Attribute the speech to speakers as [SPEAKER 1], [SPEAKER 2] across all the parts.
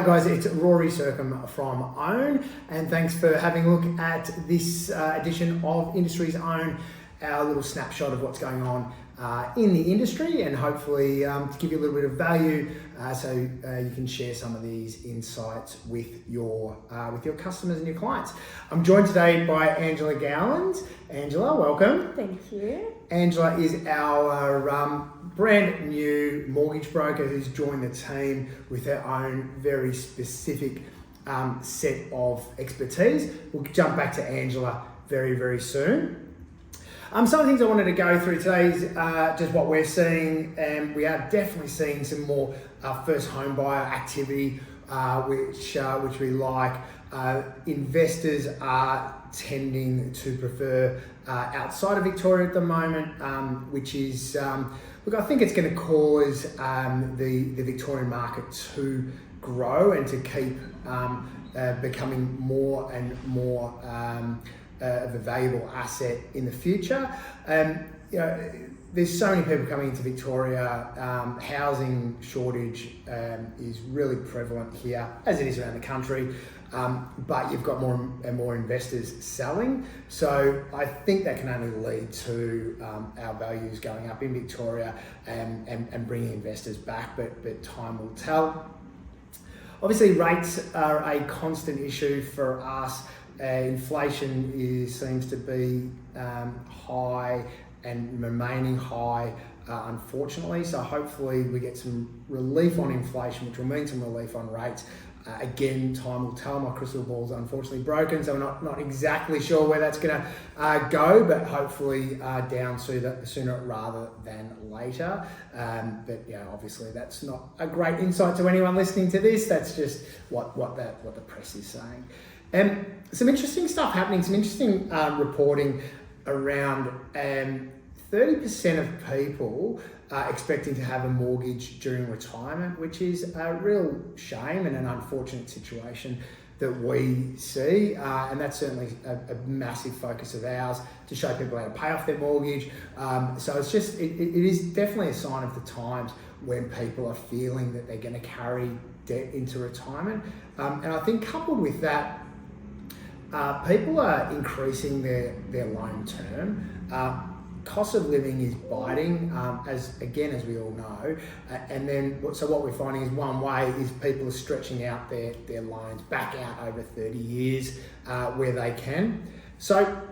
[SPEAKER 1] Hi guys, it's Rory Sercombe from Own, and thanks for having a look at this edition of Industry's Own, our little snapshot of what's going on in the industry, and hopefully to give you a little bit of value so you can share some of these insights with your customers and your clients. I'm joined today by Angela Gowans. Angela, welcome.
[SPEAKER 2] Thank you.
[SPEAKER 1] Angela is our brand new mortgage broker who's joined the team with her own very specific set of expertise. We'll jump back to Angela very, very soon. Some of the things I wanted to go through today is just what we're seeing, and we are definitely seeing some more first home buyer activity, which we like. Investors are tending to prefer outside of Victoria at the moment, which is, look, I think it's going to cause the Victorian market to grow and to keep becoming more and more of a valuable asset in the future. There's so many people coming into Victoria. Housing shortage is really prevalent here, as it is around the country. But you've got more and more investors selling. So I think that can only lead to our values going up in Victoria and bringing investors back, but time will tell. Obviously, rates are a constant issue for us. Inflation seems to be high and remaining high, unfortunately. So hopefully we get some relief on inflation, which will mean some relief on rates. Again, time will tell. My crystal ball's unfortunately broken, so we're not exactly sure where that's going to go, but hopefully down sooner rather than later. But yeah, obviously that's not a great insight to anyone listening to this. That's just what the press is saying. Some interesting stuff happening, some interesting reporting around 30% of people are expecting to have a mortgage during retirement, which is a real shame and an unfortunate situation that we see. And that's certainly a massive focus of ours, to show people how to pay off their mortgage. So it's just, it is definitely a sign of the times when people are feeling that they're going to carry debt into retirement. And I think coupled with that, people are increasing their loan term. Cost of living is biting, as we all know. And then, so what we're finding is one way is people are stretching out their loans back out over 30 years where they can. So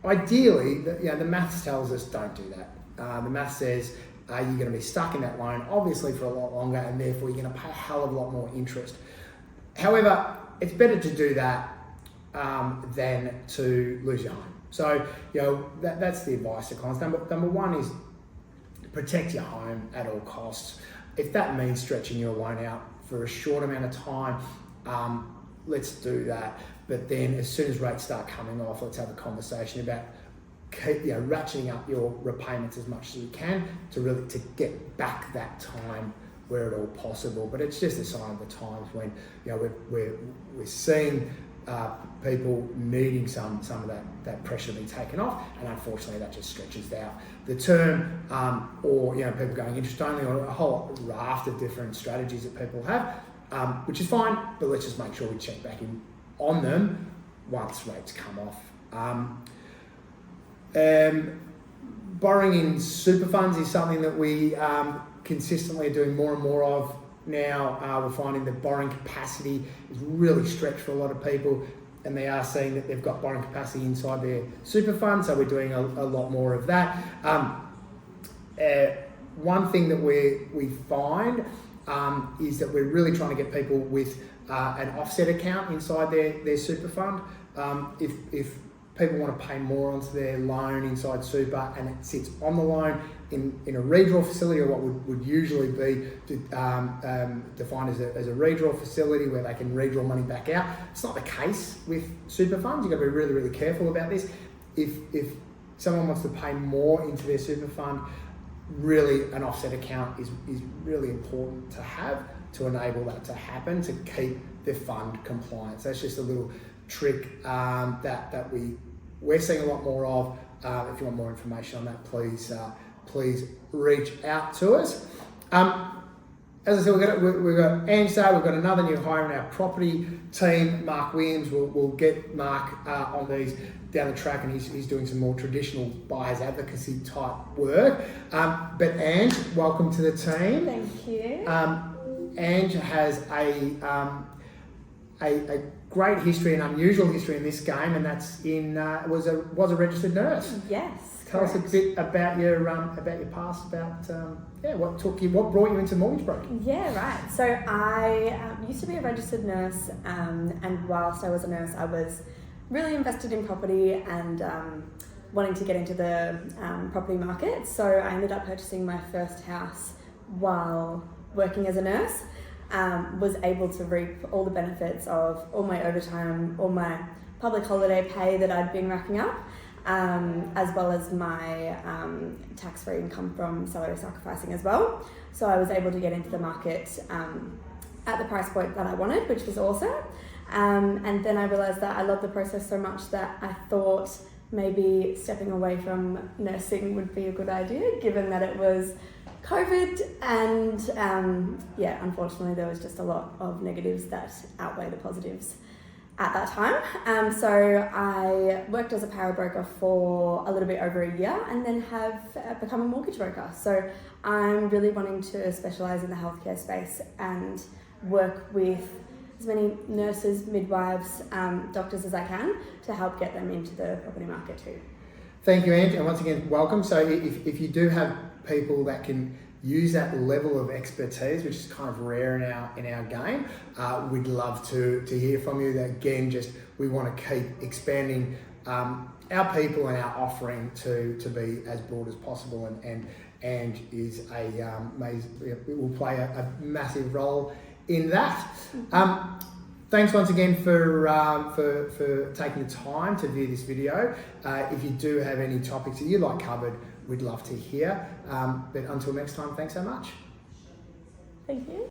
[SPEAKER 1] ideally, the maths tells us don't do that. The maths says you're going to be stuck in that loan, obviously for a lot longer, and therefore you're going to pay a hell of a lot more interest. However, it's better to do that than to lose your home. So, that's the advice to clients. Number one is protect your home at all costs. If that means stretching your loan out for a short amount of time, let's do that. But then as soon as rates start coming off, let's have a conversation about ratcheting up your repayments as much as you can to get back that time where at all possible. But it's just a sign of the times when we're seeing people needing some of that pressure to be taken off, and unfortunately that just stretches out the term, or people going interest only, or a whole raft of different strategies that people have, which is fine, but let's just make sure we check back in on them once rates come off. Borrowing in super funds is something that we consistently are doing more and more of. Now we're finding that borrowing capacity is really stretched for a lot of people, and they are seeing that they've got borrowing capacity inside their super fund, so we're doing a lot more of that. One thing that we find is that we're really trying to get people with an offset account inside their super fund. If people want to pay more onto their loan inside super and it sits on the loan in a redraw facility, or what would usually be defined as a redraw facility where they can redraw money back out. It's not the case with super funds. You've got to be really, really careful about this. If someone wants to pay more into their super fund, really an offset account is really important to have to enable that to happen, to keep their fund compliant. So that's just a little trick that we're seeing a lot more of. If you want more information on that, please reach out to us. as I said, we've got Ange there, we've got another new hire in our property team, Mark Williams. We'll get Mark on these down the track, and he's doing some more traditional buyers advocacy type work. But Ange, welcome to the team.
[SPEAKER 2] Thank you.
[SPEAKER 1] Ange has a great history, an unusual history in this game, and that's was a registered nurse.
[SPEAKER 2] Yes.
[SPEAKER 1] Tell us a bit about your past, what brought you into mortgage broking.
[SPEAKER 2] Yeah, right. So I used to be a registered nurse, and whilst I was a nurse, I was really invested in property and wanting to get into the property market. So I ended up purchasing my first house while working as a nurse. Was able to reap all the benefits of all my overtime, all my public holiday pay that I'd been racking up. As well as my tax-free income from salary sacrificing as well. So I was able to get into the market at the price point that I wanted, which was awesome. And then I realised that I loved the process so much that I thought maybe stepping away from nursing would be a good idea, given that it was COVID and unfortunately there was just a lot of negatives that outweigh the positives at that time. So I worked as a power broker for a little bit over a year and then have become a mortgage broker. So I'm really wanting to specialise in the healthcare space and work with as many nurses, midwives, doctors as I can to help get them into the property market too.
[SPEAKER 1] Thank you, Ange, and once again, welcome. So if you do have people that can use that level of expertise, which is kind of rare in our game, we'd love to hear from you. That again, we want to keep expanding our people and our offering to be as broad as possible, and is will play a massive role in that. Thanks once again for taking the time to view this video. If you do have any topics that you'd like covered, we'd love to hear. But until next time, thanks so much.
[SPEAKER 2] Thank you.